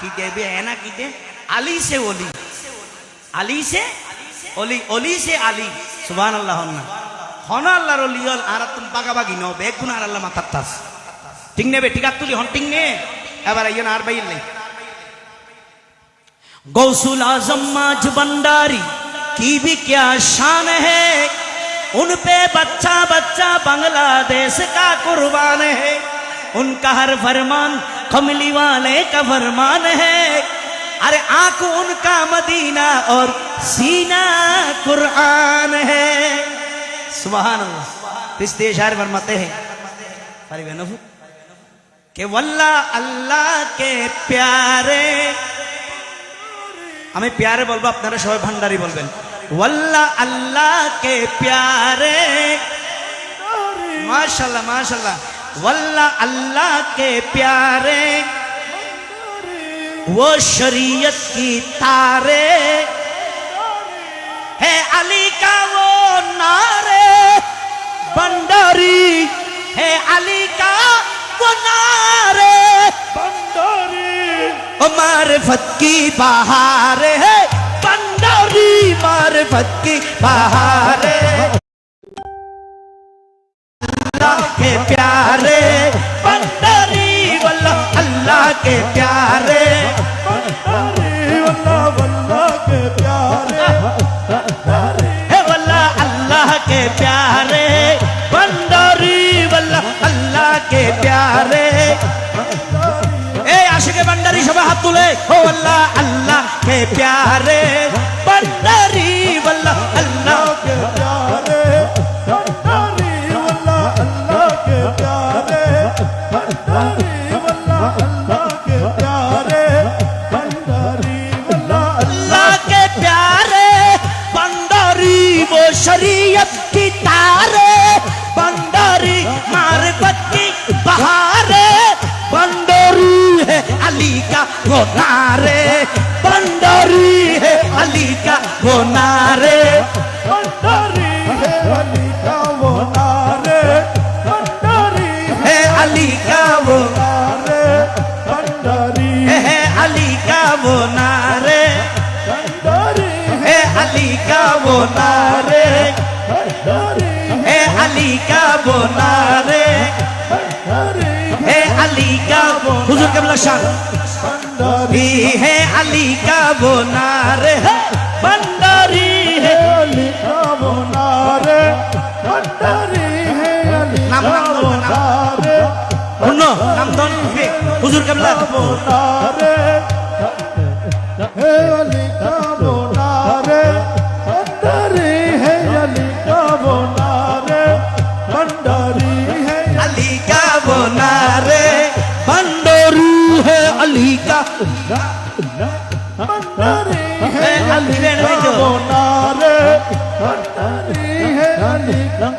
कहबे है ना कीते अली से ओली, अली से ओली, ओली से अली। सुभान अल्लाह हन्ना हना अल्लाहर ओलियल আর তুমি পাগাবাগি নও বেগুন আর আল্লাহ মাথাতাস ঠিক নেবে ঠিক তুলি হন ঠিক নে এবার আইন আর বাইল নাই। गौसुल आजम माज भंडारी की भी क्या शान है, उन पे बच्चा बच्चा बांग्लादेश का कुर्बान है, उनका हर फरमान कमली वाले का फरमान है, अरे आंख उनका मदीना और सीना कुरान है। सुभान अल्लाह। रिश्ते शायर फरमाते हैं कि वल्लाह अल्लाह के प्यारे, हमें प्यारे बोलबो আপনারা সবাই ভান্ডারি বলবেন वल्लाह अल्लाह के प्यारे, माशाल्लाह माशाल्लाह, वल्लाह अल्लाह के प्यारे वो शरीयत की तारे है, अली का वो नारे भंडारी है, अली का वो नारे भंडारी, मारिफत की बहार है भंडारी, मारिफत की बहार अल्लाह के प्यारे भंडारी, वल्लाह अल्लाह के प्यारे वल्लाह वल्लाह के प्यारे है, वल्लाह अल्लाह के प्यारे भंडारी, वल्लाह अल्लाह के प्यारे। ए आशिके भंडारी सब हाथ तुले, ओ वल्लाह अल्लाह के प्यारे भंडारी, वल्लाह अल्लाह के प्यारे भंडारी, वल्लाह अल्लाह के प्यारे भंडारी, वल्लाह अल्लाह के प्यारे भंडारी, वल्लाह अल्लाह के प्यारे भंडारी, वो शरीयत की तारे भंडारी, मारिफत की बहारे भंडारी है, अली का वो नारे भंडारी है, अली का वो नारे भंडारी है, अली का वो नारे भंडारी है, अली का वो नारे भंडारी है, अली का वो नारे भंडारी है, अली का वो नारे भंडारी है, अली का वो नारे भंडारी है, अली का वो हुजूर के शान भंडारी है, अली का वो नारे भंडारी है, अली का वो नारे भंडारी है, अली का वो नारे उन्नो नाम दोन हुजूर के वो नारे है, अली का वो नारे भंडारी है, अली का वो नारे भंडारी है, अली का वो नारे भंडारी है, अली का भंडारी है, अली का वो नारे भंडारी है, अली का